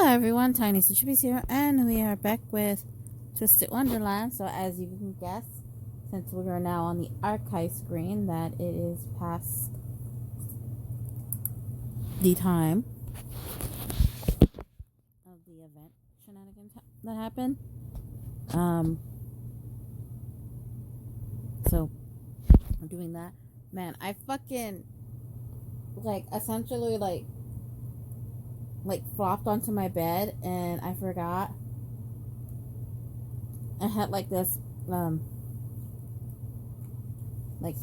Hello everyone, Tiniestofchibis here, and we are back with Twisted Wonderland. So as you can guess, since we are now on the archive screen, that it is past the time of the event shenanigans that happened. So I'm doing that. Man, I fucking essentially flopped onto my bed and I forgot I had this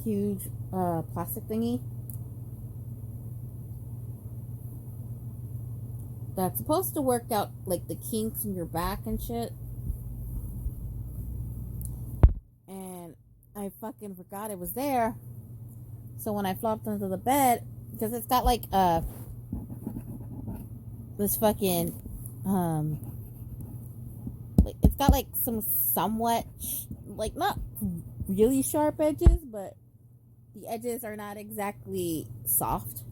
huge plastic thingy that's supposed to work out the kinks in your back and shit, and I fucking forgot it was there. So when I flopped onto the bed, because it's got this fucking it's got some somewhat not really sharp edges, but the edges are not exactly soft.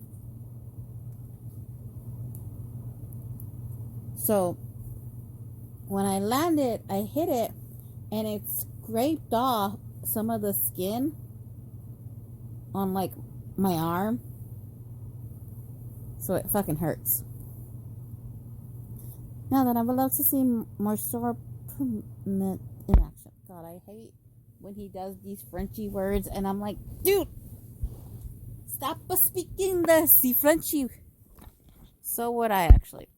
So when I landed, I hit it and it scraped off some of the skin on my arm, so it fucking hurts. Now that I would love to see more sword in action. God, I hate when he does these Frenchy words, and I'm like, dude, stop speaking the Frenchy. So would I actually.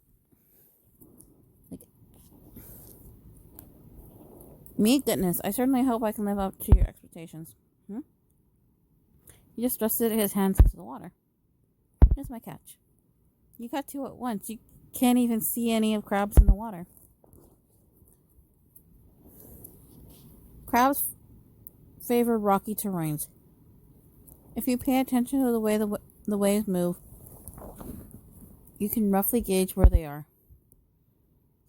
Me, goodness, I certainly hope I can live up to your expectations. He just thrusted his hands into the water. Here's my catch. You caught two at once. You can't even see any of crabs in the water. Crabs favor rocky terrains. If you pay attention to the way the waves move, you can roughly gauge where they are.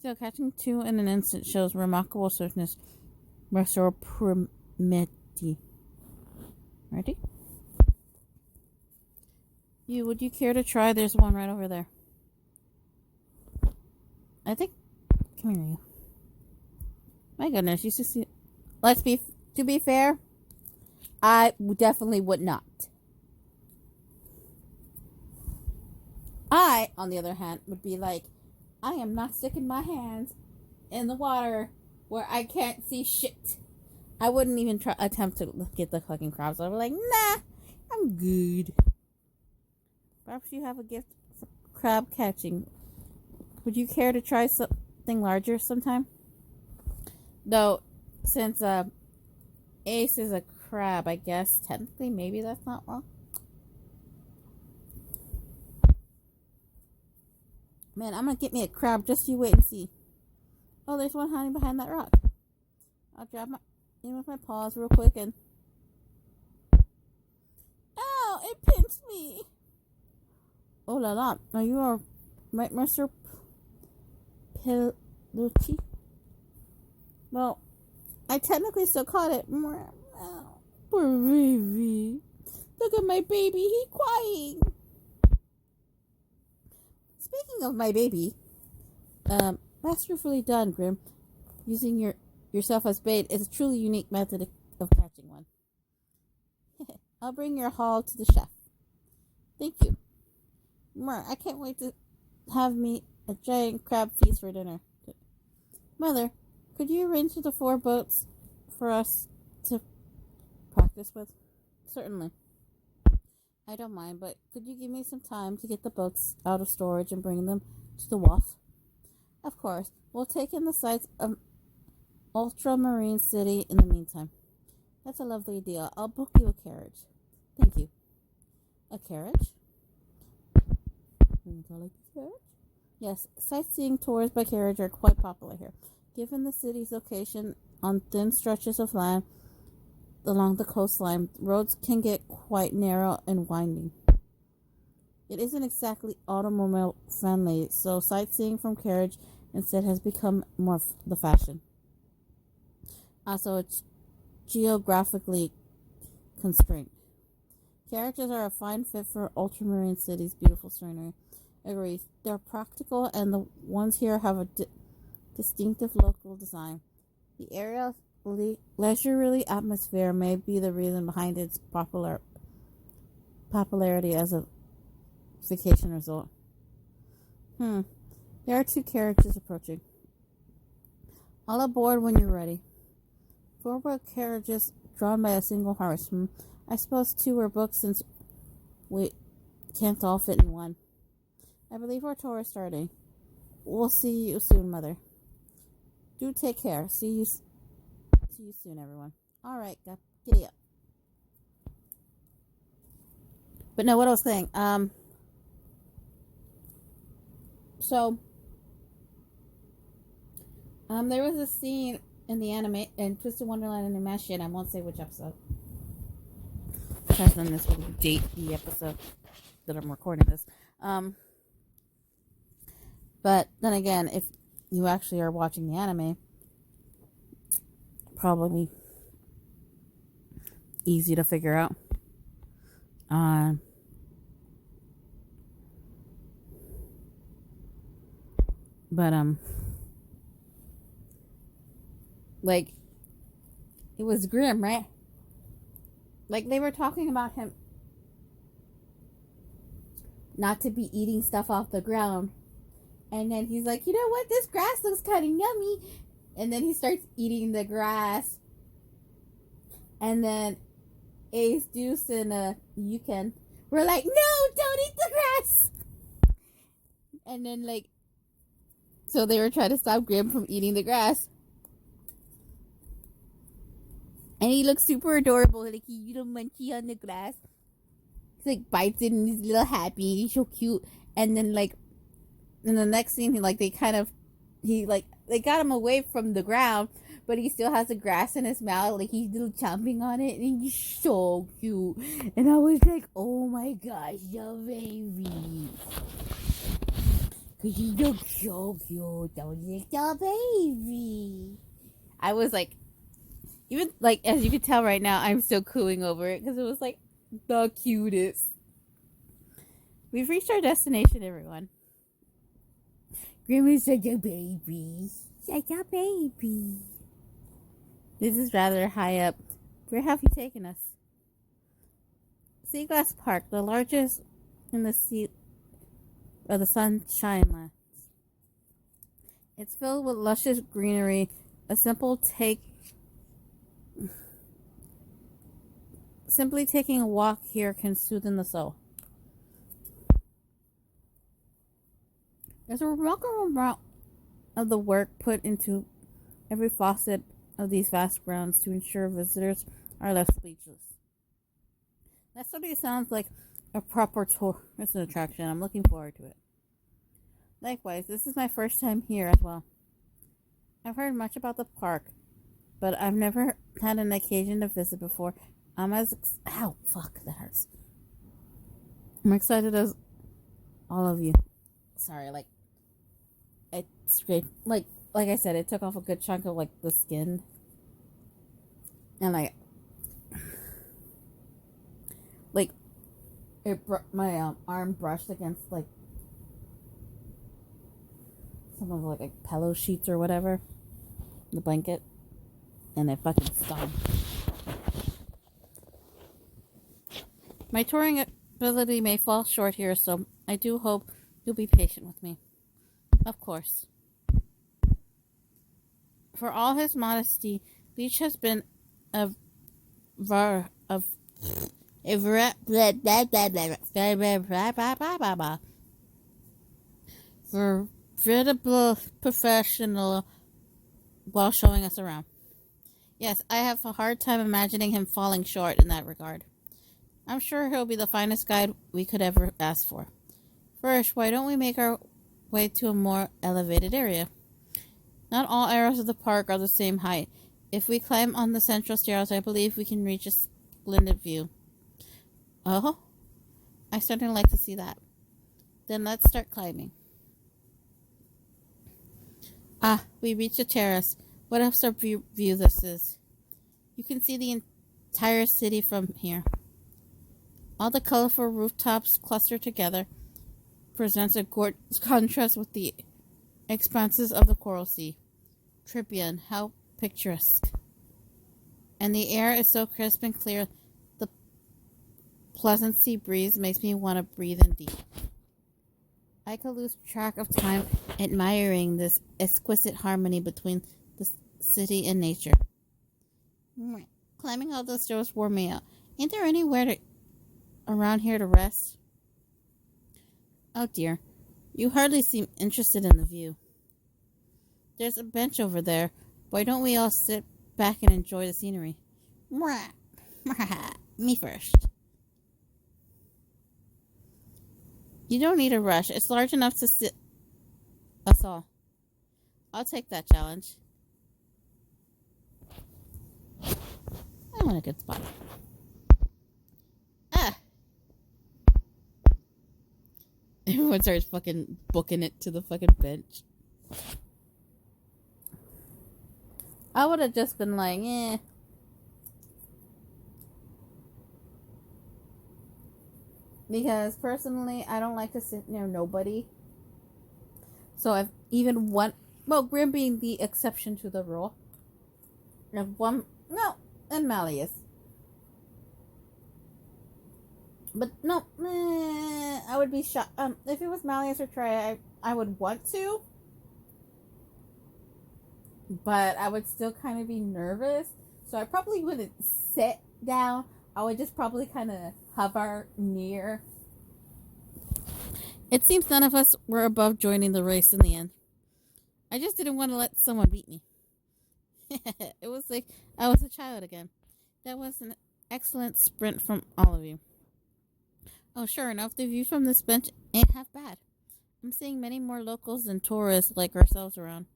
So catching two in an instant shows remarkable swiftness. Ready? Would you care to try? There's one right over there. I think. Come here, you. My goodness, you should see. To be fair, I definitely would not. I, on the other hand, would be like, I am not sticking my hands in the water where I can't see shit. I wouldn't even attempt to get the fucking crabs. I'd be like, nah, I'm good. Perhaps you have a gift for crab catching. Would you care to try something larger sometime? Though, since Ace is a crab, I guess technically maybe that's not wrong. Man, I'm gonna get me a crab. Just you wait and see. Oh, there's one hiding behind that rock. I'll grab in with my paws real quick and. Ow! It pinched me. Oh la la! Are you all right, Mr. Pelucci? Well, I technically still caught it. Poor baby. Look at my baby. He's crying. Speaking of my baby, masterfully done, Grim. Using yourself as bait is a truly unique method of catching one. I'll bring your haul to the chef. Thank you. I can't wait to have me a giant crab feast for dinner. Mother, could you arrange the 4 boats for us to practice with? Certainly. I don't mind, but could you give me some time to get the boats out of storage and bring them to the wharf? Of course. We'll take in the sights of Ultramarine City in the meantime. That's a lovely deal. I'll book you a carriage. Thank you. A carriage? Yes, sightseeing tours by carriage are quite popular here. Given the city's location on thin stretches of land along the coastline, roads can get quite narrow and winding. It isn't exactly automobile friendly, so sightseeing from carriage instead has become more the fashion. Also, it's geographically constrained. Carriages are a fine fit for Ultramarine City's beautiful scenery. agrees. They're practical, and the ones here have a distinctive local design. The area's leisurely atmosphere may be the reason behind its popularity as a vacation resort. There are 2 carriages approaching. All aboard when you're ready. 4 carriages drawn by a single horse. I suppose 2 were booked since we can't all fit in one. I believe our tour is starting. We'll see you soon, Mother. Do take care. See you soon, everyone. All right, giddy up. But no, what I was saying. There was a scene in the anime in Twisted Wonderland animation. I won't say which episode, because then this will date the episode that I'm recording this. But then again, if you actually are watching the anime, probably easy to figure out. Like, it was grim, right? Like, they were talking about him not to be eating stuff off the ground. And then he's like, you know what? This grass looks kind of yummy. And then he starts eating the grass. And then Ace, Deuce, and Yukon were like, no, don't eat the grass. And then, like, so they were trying to stop Grim from eating the grass. And he looks super adorable. Like, he little munchie on the grass. He's like, bites it and he's a little happy. He's so cute. And then, like, in the next scene, they got him away from the ground, but he still has the grass in his mouth. Like, he's little chomping on it. And he's so cute. And I was like, oh my gosh, your baby. Because he looks so cute. Don't lick the baby. I was like, even, like, as you can tell right now, I'm still cooing over it because it was, like, the cutest. We've reached our destination, everyone. Grandma's such a baby. Such a baby. This is rather high up. Where have you taken us? Seaglass Park, the largest in the sea of the Sunshine Lands. It's filled with luscious greenery. Simply taking a walk here can soothe the soul. There's a remarkable amount of the work put into every facet of these vast grounds to ensure visitors are left speechless. That certainly sounds like a proper tourist attraction. I'm looking forward to it. Likewise, this is my first time here as well. I've heard much about the park, but I've never had an occasion to visit before. Ow, fuck, that hurts. I'm excited as all of you. Sorry, it scraped, like I said, it took off a good chunk of, the skin. And, my arm brushed against, some of the, pillow sheets or whatever. The blanket. And it fucking stung. My touring ability may fall short here, so I do hope you'll be patient with me. Of course. For all his modesty, Leech has been a veritable professional while showing us around. Yes, I have a hard time imagining him falling short in that regard. I'm sure he'll be the finest guide we could ever ask for. First, why don't we make our way to a more elevated area? Not all areas of the park are the same height. If we climb on the central stairs, I believe we can reach a splendid view. Oh? I certainly like to see that. Then let's start climbing. Ah, we reached a terrace. What a view this is. You can see the entire city from here. All the colorful rooftops cluster together. presents a gorgeous contrast with the expanses of the coral sea. Tribune, how picturesque. And the air is so crisp and clear, the pleasant sea breeze makes me want to breathe in deep. I could lose track of time admiring this exquisite harmony between the city and nature. Climbing all those stairs wore me out. Ain't there anywhere around here to rest? Oh dear, you hardly seem interested in the view. There's a bench over there. Why don't we all sit back and enjoy the scenery? Me first. You don't need a rush. It's large enough to sit us all. I'll take that challenge. I'm in a good spot. Everyone starts fucking booking it to the fucking bench. I would have just been like, eh. Because personally, I don't like to sit near nobody. So I've even one, well, Grim being the exception to the rule. And and Malleus. But no, I would be shocked. If it was Malleus or Trey, I would want to. But I would still kind of be nervous. So I probably wouldn't sit down. I would just probably kind of hover near. It seems none of us were above joining the race in the end. I just didn't want to let someone beat me. It was like I was a child again. That was an excellent sprint from all of you. Oh, sure enough, the view from this bench ain't half bad. I'm seeing many more locals than tourists like ourselves around.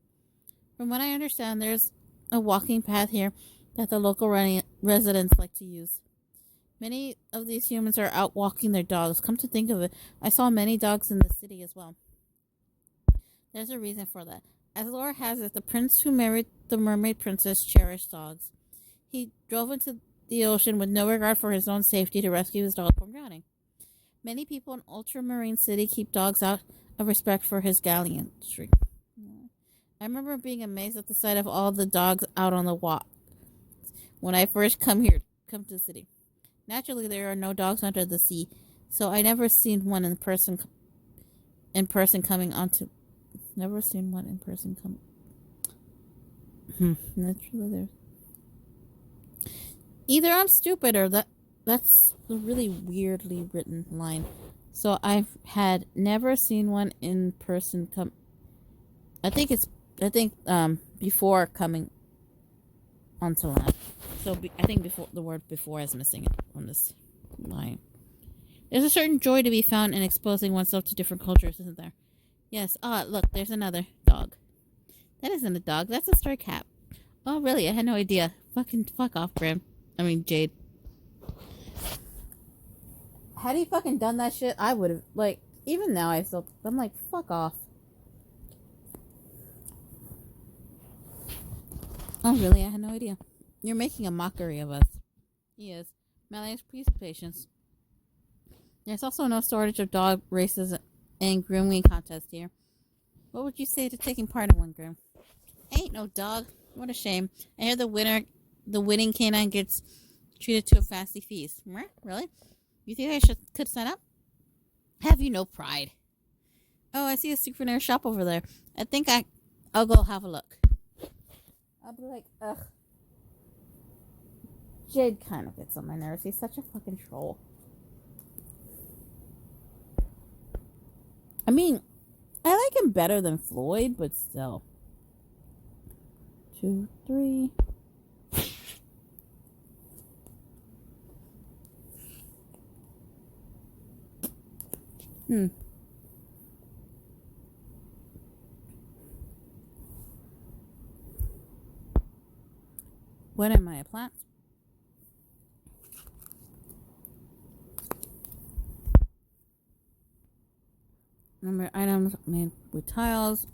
From what I understand, there's a walking path here that the local residents like to use. Many of these humans are out walking their dogs. Come to think of it, I saw many dogs in the city as well. There's a reason for that. As lore has it, the prince who married the mermaid princess cherished dogs. He drove into the ocean with no regard for his own safety to rescue his dog from drowning. Many people in ultramarine city keep dogs out of respect for his gallantry. I remember being amazed at the sight of all the dogs out on the walk when I first come to the city. Naturally, there are no dogs under the sea, so I never seen one in person coming onto. Never seen one in person come. Naturally, there. Either I'm stupid or that's a really weirdly written line. So I've had never seen one in person come. I think before coming onto land. So I think before the word before is missing it on this line. There's a certain joy to be found in exposing oneself to different cultures, isn't there? Yes. Look, there's another dog. That isn't a dog. That's a stray cat. Oh, really? I had no idea. Fuck off, Grim. I mean, Jade. Had he fucking done that shit, I would have, like, even now I'm like, fuck off. Oh, really? I had no idea. You're making a mockery of us. He is. Malleus, please patience. There's also no shortage of dog races and grooming contests here. What would you say to taking part in one, Grim? Ain't no dog. What a shame. I hear the winning canine gets treated to a fancy feast. Really? You think I could sign up? Have you no pride? Oh, I see a souvenir shop over there. I think I'll go have a look. I'll be like, ugh. Jade kind of gets on my nerves. He's such a fucking troll. I mean, I like him better than Floyd, but still. 2, 3. What am I, a plant? Number items made with tiles.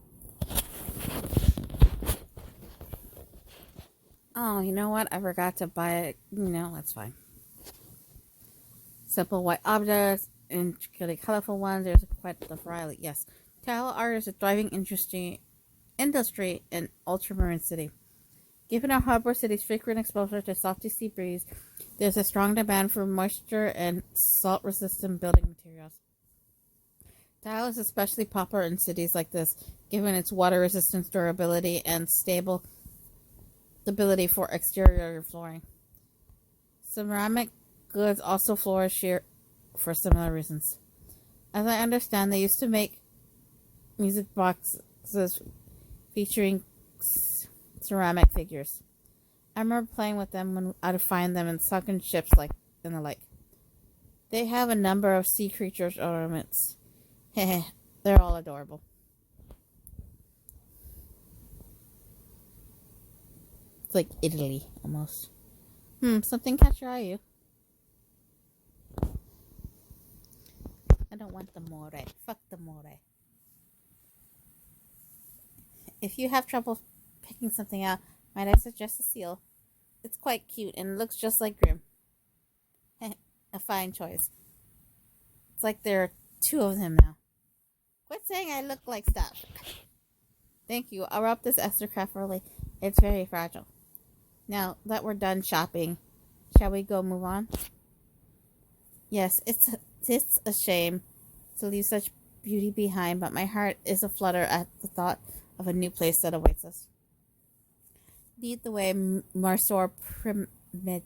Oh, you know what? I forgot to buy it. That's fine. Simple white objects intricately colorful ones. There's quite the variety. Yes, tile art is a thriving industry in Ultramarine City. Given our harbor city's frequent exposure to salty sea breeze, there's a strong demand for moisture and salt-resistant building materials. Tile is especially popular in cities like this, given its water resistance, durability, and stable stability for exterior flooring. Ceramic goods also flourish here for similar reasons. As I understand, they used to make music boxes featuring ceramic figures. I remember playing with them when I'd find them in sunken ships like in the lake. They have a number of sea creatures ornaments. Heh, they're all adorable. It's like Italy almost. Something catch your eye, you. I don't want the more. Fuck the more. If you have trouble picking something out, might I suggest a seal? It's quite cute and looks just like Grim. A fine choice. It's like there are two of them now. Quit saying I look like stuff. Thank you. I'll wrap this Esther carefully. It's very fragile. Now that we're done shopping, shall we go move on? Yes, it's a shame to leave such beauty behind, but my heart is aflutter at the thought of a new place that awaits us. Lead the way, Marsor Primediti.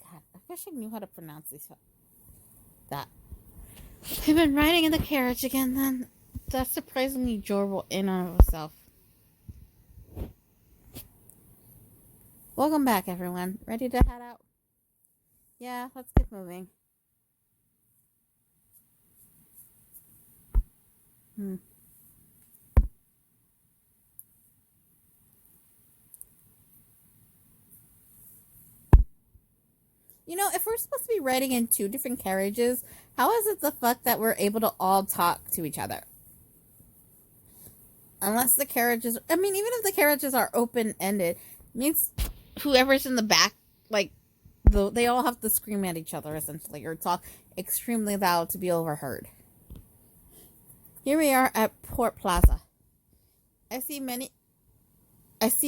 God, I wish I knew how to pronounce that. I've been riding in the carriage again then. That's surprisingly enjoyable in and of itself. Welcome back, everyone. Ready to head out? Yeah, let's get moving. You know, if we're supposed to be riding in two different carriages, how is it the fuck that we're able to all talk to each other? Unless the carriages... I mean, even if the carriages are open-ended, it means whoever's in the back, like, they all have to scream at each other, essentially, or talk extremely loud to be overheard. Here we are at Port Plaza. I see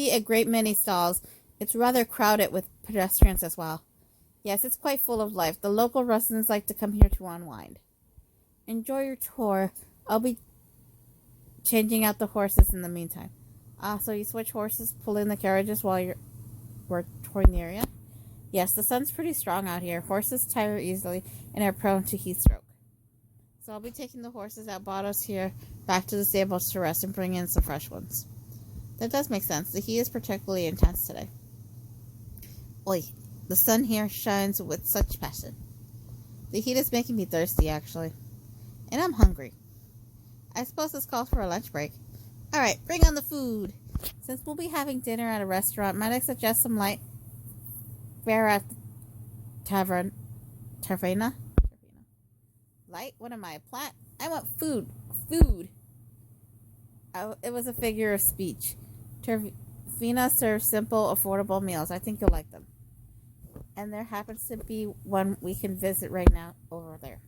a great many stalls. It's rather crowded with pedestrians as well. Yes, it's quite full of life. The local residents like to come here to unwind. Enjoy your tour. I'll be changing out the horses in the meantime. So you switch horses, pull in the carriages while we're touring the area? Yes, the sun's pretty strong out here. Horses tire easily and are prone to heat stroke. So I'll be taking the horses out bottoms here back to the stables to rest and bring in some fresh ones. That does make sense. The heat is particularly intense today. Oi, the sun here shines with such passion. The heat is making me thirsty, actually. And I'm hungry. I suppose this calls for a lunch break. Alright, bring on the food. Since we'll be having dinner at a restaurant, might I suggest some light fare at the Taverna? Light? What am I, a plant? I want food. Food. Oh, it was a figure of speech. Taverna serves simple, affordable meals. I think you'll like them. And there happens to be one we can visit right now over there.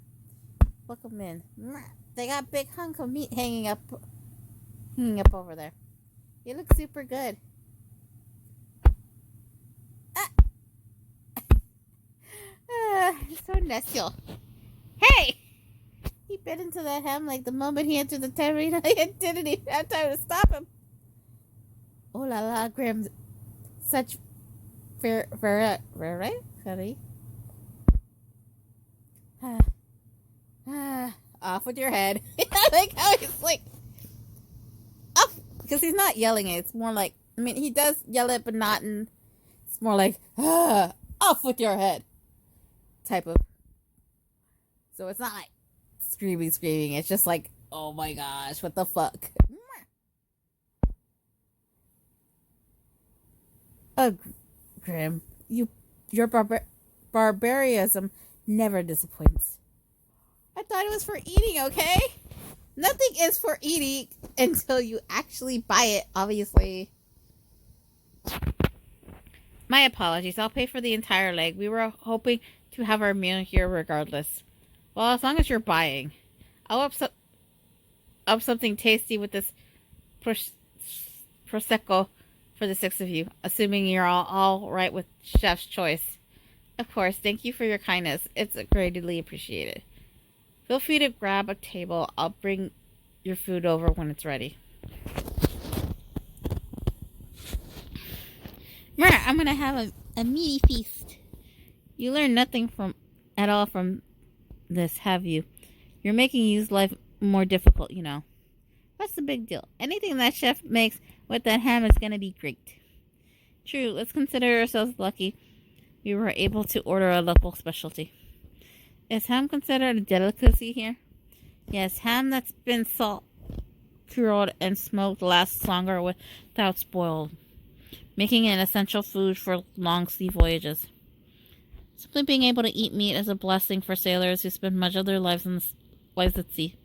Look them in. They got big hunk of meat hanging up over there. You look super good. So necio. Hey! He bit into that ham like the moment he entered the taverna. I didn't even have time to stop him. Oh la la, Grim. Such very. Off with your head. I like how he's like off, because he's not yelling it. It's more like, I mean, he does yell it, but not in. It's more like off with your head type of. So it's not like screaming. It's just like, oh my gosh, what the fuck? Oh, Grim, your barbarism never disappoints. I thought it was for eating, okay? Nothing is for eating until you actually buy it, obviously. My apologies. I'll pay for the entire leg. We were hoping to have our meal here regardless. Well, as long as you're buying. I'll up something tasty with this pros- prosecco for the six of you, assuming you're all right with chef's choice. Of course, thank you for your kindness. It's greatly appreciated. Feel free to grab a table. I'll bring your food over when it's ready. I'm gonna have a meaty feast. You learn nothing at all from this, have you? You're making Yu's life more difficult, you know. What's the big deal? Anything that chef makes with that ham is gonna be great. True, let's consider ourselves lucky we were able to order a local specialty. Is ham considered a delicacy here? Yes, ham that's been salt cured and smoked lasts longer without spoiled, making it an essential food for long sea voyages. Simply being able to eat meat is a blessing for sailors who spend much of their lives at sea.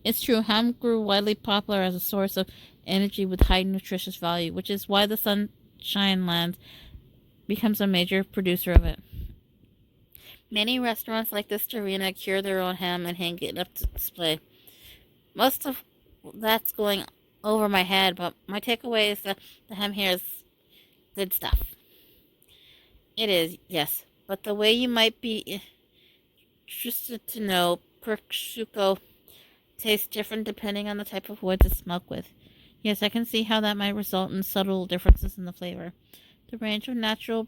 It's true, ham grew widely popular as a source of energy with high nutritious value, which is why the Sunshine Land becomes a major producer of it. Many restaurants like this Tarina cure their own ham and hang it up to display. Most of that's going over my head, but my takeaway is that the ham here is good stuff. It is, yes, but the way you might be interested to know, prosciutto tastes different depending on the type of wood it's smoked with. Yes, I can see how that might result in subtle differences in the flavor. The range of natural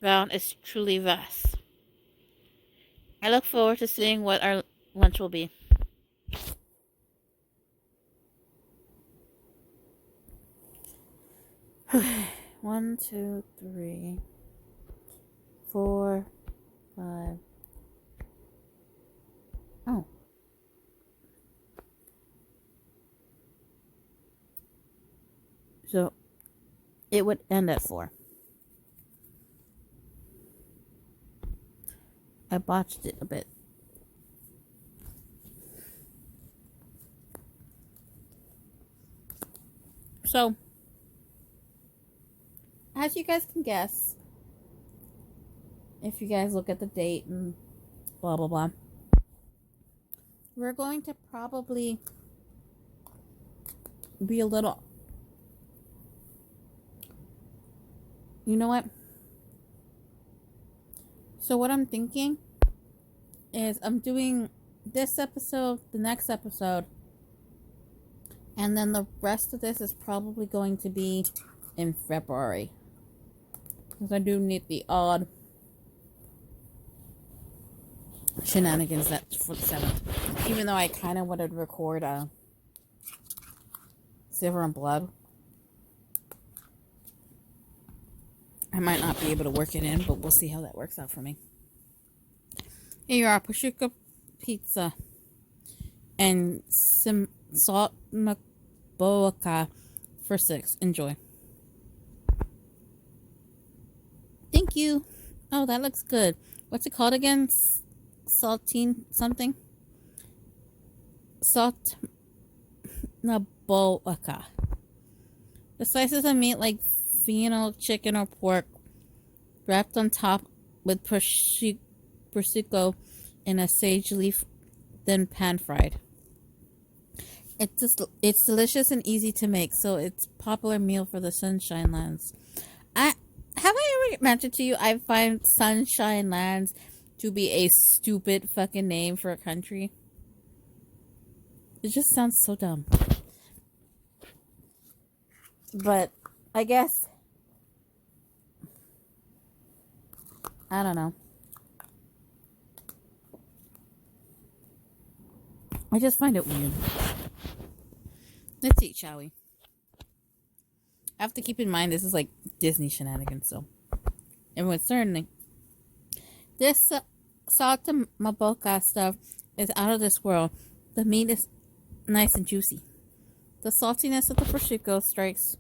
bound is truly vast. I look forward to seeing what our lunch will be. One, two, three, 4, 5. Oh. So it would end at 4. I botched it a bit. So, as you guys can guess, if you guys look at the date and blah blah blah, we're going to probably be a little, you know what? So what I'm thinking is I'm doing this episode, the next episode, and then the rest of this is probably going to be in February. Because I do need the odd shenanigans for the 7th. Even though I kind of wanted to record Silver and Blood. I might not be able to work it in, but we'll see how that works out for me. Here you are, prosciutto pizza and some salt maboca for 6. Enjoy. Thank you. Oh, that looks good. What's it called again? Saltine something? Salt maboca. The slices of meat like fennel, chicken, or pork wrapped on top with prosciutto in a sage leaf, then pan fried. It's delicious and easy to make, so it's a popular meal for the Sunshine Lands. Have I ever mentioned to you I find Sunshine Lands to be a stupid fucking name for a country? It just sounds so dumb. But I guess I don't know. I just find it weird. Let's eat, shall we? I have to keep in mind this is like Disney shenanigans, so everyone's certainly. This saltamaboca stuff is out of this world. The meat is nice and juicy. The saltiness of the prosciutto strikes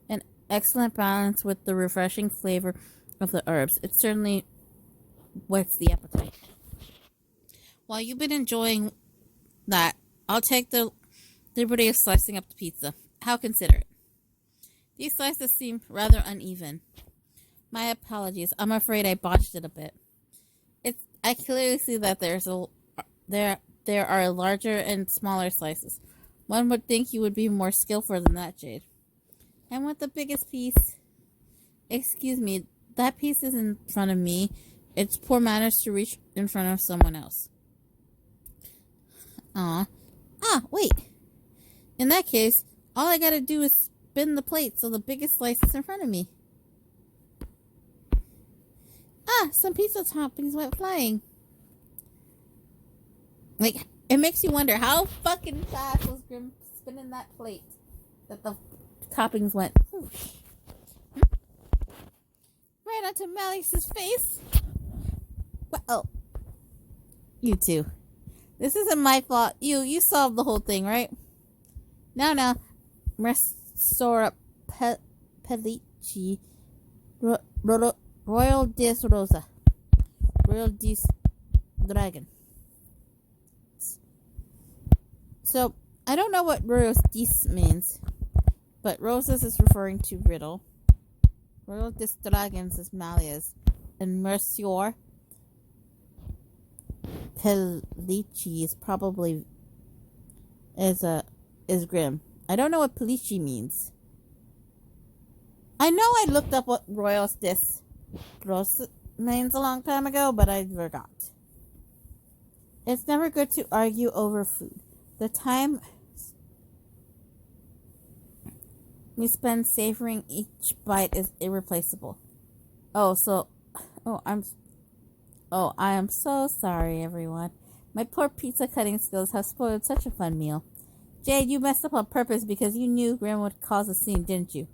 an excellent balance with the refreshing flavor of the herbs. It certainly whets the appetite. While you've been enjoying that, I'll take the liberty of slicing up the pizza. How considerate. These slices seem rather uneven. My apologies. I'm afraid I botched it a bit. I clearly see that there are larger and smaller slices. One would think you would be more skillful than that, Jade. And with the biggest piece... Excuse me, that piece is in front of me. It's poor manners to reach in front of someone else. Aw. Wait. In that case, all I gotta do is spin the plate so the biggest slice is in front of me. Some pizza toppings went flying. Like, it makes you wonder how fucking fast was Grim spinning that plate that the toppings went whoosh. Right onto Malice's face. Well, you two. This isn't my fault. You solved the whole thing, right? No. Restore Pellicci. Royal Dis Rosa. Royal Dis Dragon. So, I don't know what Royal Dis means, but Rosas is referring to Riddle. Royal Dis Dragons is Malia's, and Mercier Pellicci is probably is Grim. I don't know what Pellicci means. I know I looked up what Royal Dis Rosa means a long time ago, but I forgot. It's never good to argue over food. The time we spend savoring each bite is irreplaceable. I am so sorry, everyone. My poor pizza cutting skills have spoiled such a fun meal. Jade, you messed up on purpose because you knew Grim would cause a scene, didn't you?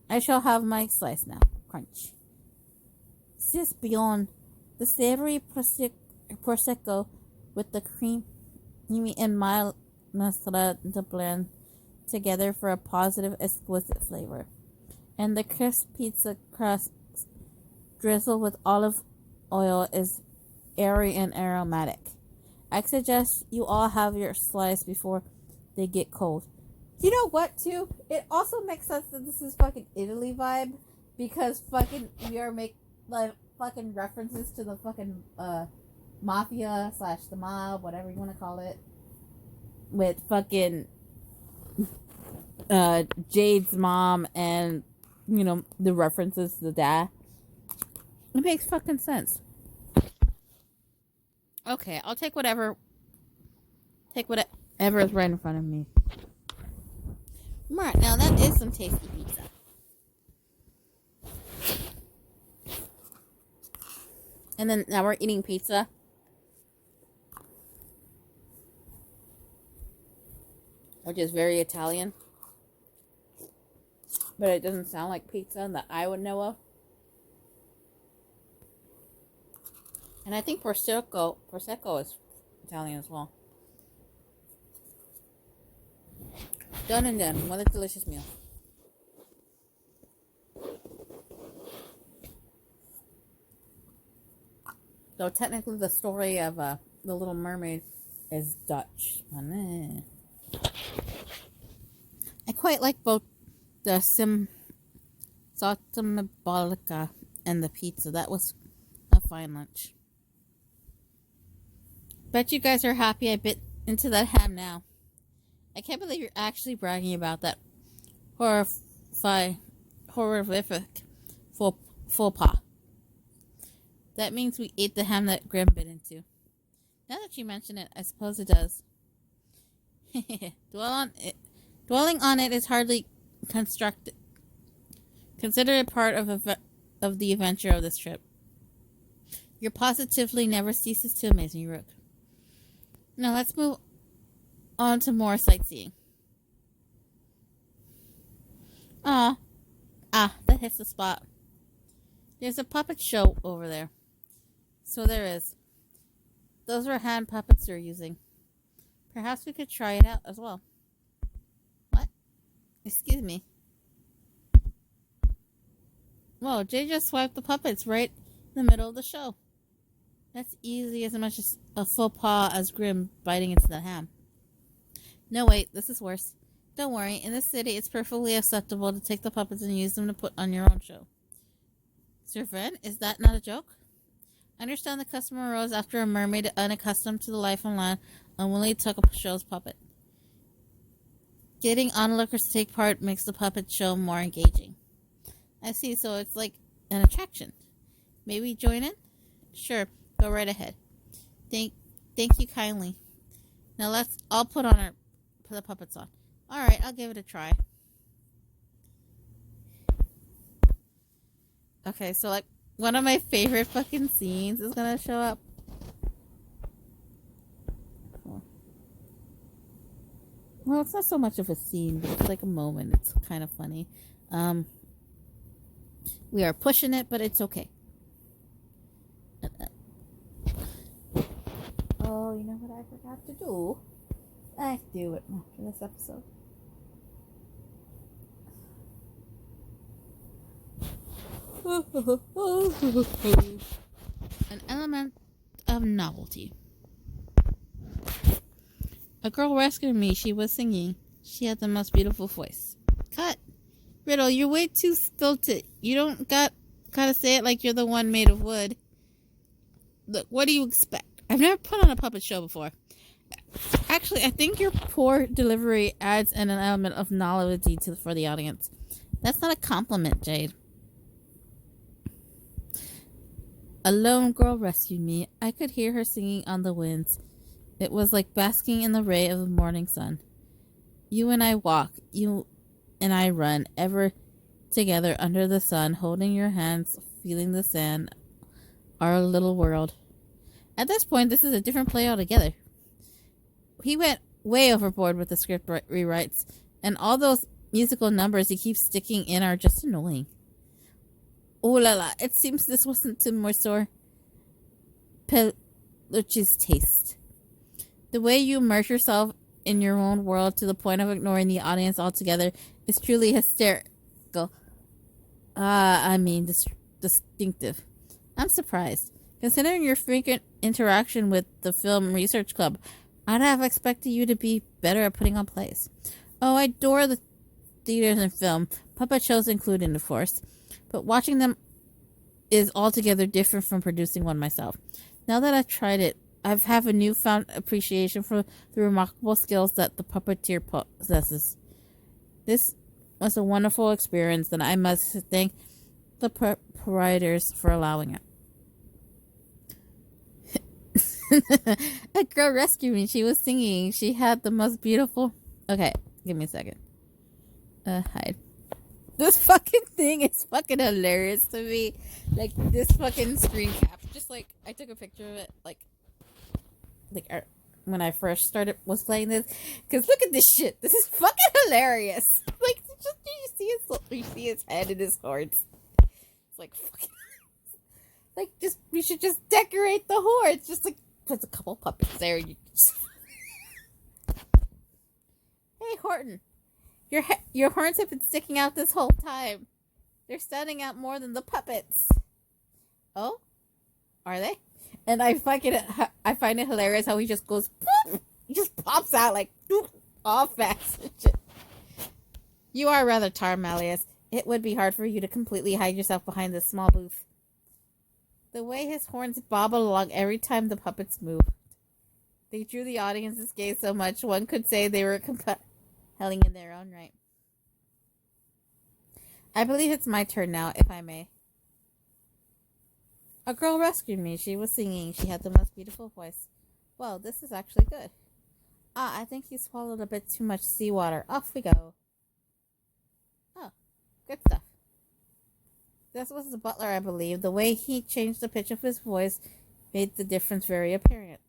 I shall have my slice now. Crunch. Sis beyond the savory prosecco with the creamy and mild masala to blend together for a positive, exquisite flavor. And the crisp pizza crust drizzled with olive oil is airy and aromatic. I suggest you all have your slice before they get cold. You know what, too? It also makes sense that this is fucking Italy vibe, because fucking we are fucking references to the fucking mafia / the mob, whatever you want to call it, with fucking Jade's mom and, the references to the dad. It makes fucking sense. Okay, I'll take whatever is right in front of me. Right, now that is some tasty pizza. And then now we're eating pizza. Which is very Italian. But it doesn't sound like pizza that I would know of. And I think Prosecco is Italian as well. Done and done. What a delicious meal. So technically the story of The Little Mermaid is Dutch. I quite like both the salsa and the pizza. That was a fine lunch. Bet you guys are happy I bit into that ham now. I can't believe you're actually bragging about that horrific faux pas. That means we ate the ham that Grim bit into. Now that you mention it, I suppose it does. Dwelling on it is hardly constructed. Consider it part of the adventure of this trip. Your positively never ceases to amaze me, Rook. Now let's move on to more sightseeing. That hits the spot. There's a puppet show over there. So there is. Those are hand puppets they're using. Perhaps we could try it out as well. What? Excuse me. Whoa, Jay just swiped the puppets right in the middle of the show. That's easily as much as a faux pas as Grim biting into the ham. No, wait, this is worse. Don't worry, in this city it's perfectly acceptable to take the puppets and use them to put on your own show. Sir Fred, is that not a joke? I understand the customer arose after a mermaid unaccustomed to the life on land unwillingly took a show's puppet. Getting onlookers to take part makes the puppet show more engaging. I see, so it's like an attraction. Maybe join in? Sure, go right ahead. Thank you kindly. Now let's all put the puppets on. Alright, I'll give it a try. Okay, so like one of my favorite fucking scenes is gonna show up. Well, it's not so much of a scene, but it's like a moment. It's kind of funny. We are pushing it, but it's okay. Oh, you know what I forgot to do? I do it after this episode. An element of novelty. A girl rescued me. She was singing. She had the most beautiful voice. Cut. Riddle, you're way too stilted. You don't gotta say it like you're the one made of wood. Look, what do you expect? I've never put on a puppet show before. Actually, I think your poor delivery adds an element of novelty for the audience. That's not a compliment, Jade. A lone girl rescued me. I could hear her singing on the winds. It was like basking in the ray of the morning sun. You and I walk, you and I run, ever together under the sun, holding your hands, feeling the sand, our little world. At this point, this is a different play altogether. He went way overboard with the script rewrites, and all those musical numbers he keeps sticking in are just annoying. Oh la la, it seems this wasn't to Monsieur Peluche's taste. The way you immerse yourself in your own world to the point of ignoring the audience altogether is truly hysterical. Distinctive. I'm surprised. Considering your frequent interaction with the Film Research Club, I'd have expected you to be better at putting on plays. Oh, I adore the theaters and film, puppet shows included, of course, but watching them is altogether different from producing one myself. Now that I've tried it, I have a newfound appreciation for the remarkable skills that the puppeteer possesses. This was a wonderful experience, and I must thank the proprietors for allowing it. A girl rescued me. She was singing. She had the most beautiful... Okay, give me a second. Hide. This fucking thing is fucking hilarious to me. Like, this fucking screen cap. Just like, I took a picture of it, like when I first was playing this, because look at this shit. This is fucking hilarious. Like, just you see his head and his horns. It's like fucking like, just we should just decorate the horns. Just like put a couple puppets there. Hey Horton, your horns have been sticking out this whole time. They're standing out more than the puppets. Oh, are they? And I find it hilarious how he just goes, poof, he just pops out like, poof, all fast. You are rather tired, Malleus. It would be hard for you to completely hide yourself behind this small booth. The way his horns bob along every time the puppets move. They drew the audience's gaze so much, one could say they were compelling in their own right. I believe it's my turn now, if I may. A girl rescued me. She was singing. She had the most beautiful voice. Well, this is actually good. I think you swallowed a bit too much seawater. Off we go. Oh, good stuff. This was the butler, I believe. The way he changed the pitch of his voice made the difference very apparent.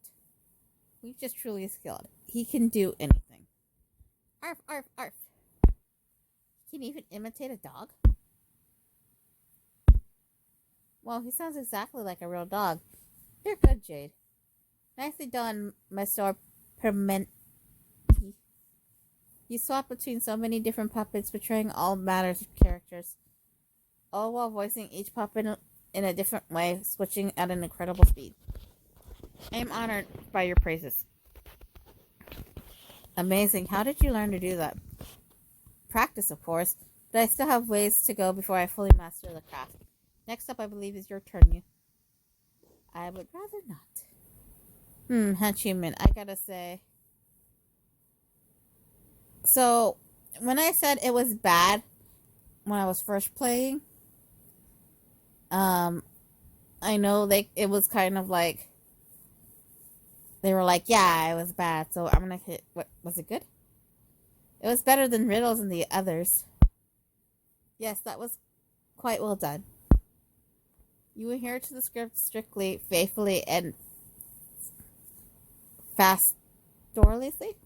He's just truly skilled. He can do anything. Arf, arf, arf. He can even imitate a dog. Well, he sounds exactly like a real dog. You're good, Jade. Nicely done, Monsieur Permenti. You swap between so many different puppets, portraying all matters of characters, all while voicing each puppet in a different way, switching at an incredible speed. I am honored by your praises. Amazing. How did you learn to do that? practice, of course, but I still have ways to go before I fully master the craft. Next up, I believe, is your turn. You. I would rather not. Henchman, I gotta say. So, when I said it was bad when I was first playing, I know it was kind of like, they were like, yeah, it was bad, so I'm gonna hit, what, was it good? It was better than Riddles and the others. Yes, that was quite well done. You adhere to the script strictly, faithfully, and fast-dorlessly.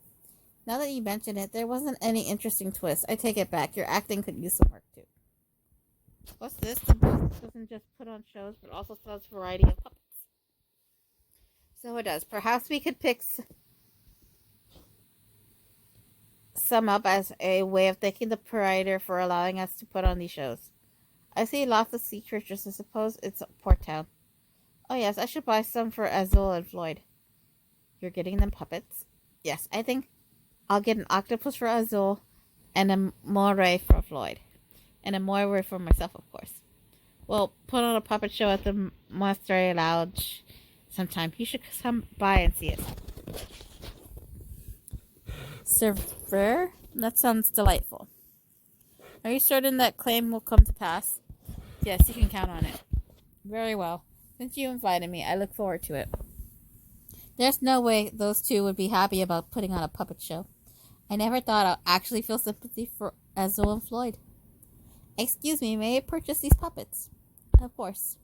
Now that you mention it, there wasn't any interesting twist. I take it back. Your acting could use some work, too. What's this? The booth doesn't just put on shows, but also sells a variety of puppets. So it does. Perhaps we could pick some up as a way of thanking the proprietor for allowing us to put on these shows. I see lots of sea creatures. I suppose it's a port town. Oh yes, I should buy some for Azul and Floyd. You're getting them puppets? Yes, I think I'll get an octopus for Azul and a moray for Floyd. And a moray for myself, of course. We'll put on a puppet show at the Monastery Lounge sometime. You should come by and see it. Server? That sounds delightful. Are you certain that claim will come to pass? Yes, you can count on it. Very well. Since you invited me, I look forward to it. There's no way those two would be happy about putting on a puppet show. I never thought I'd actually feel sympathy for Azul and Floyd. Excuse me, may I purchase these puppets? Of course.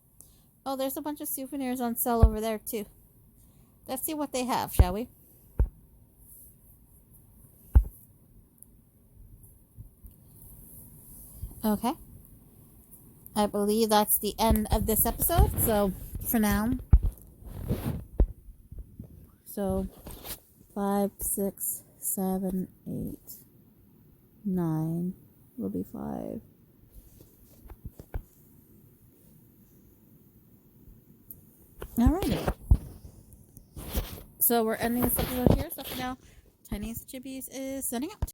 Oh, there's a bunch of souvenirs on sale over there, too. Let's see what they have, shall we? Okay. I believe that's the end of this episode, so for now. So, 5, 6, 7, 8, 9 will be 5. Alrighty. So we're ending this episode here. So for now, Tiniestofchibis is signing out.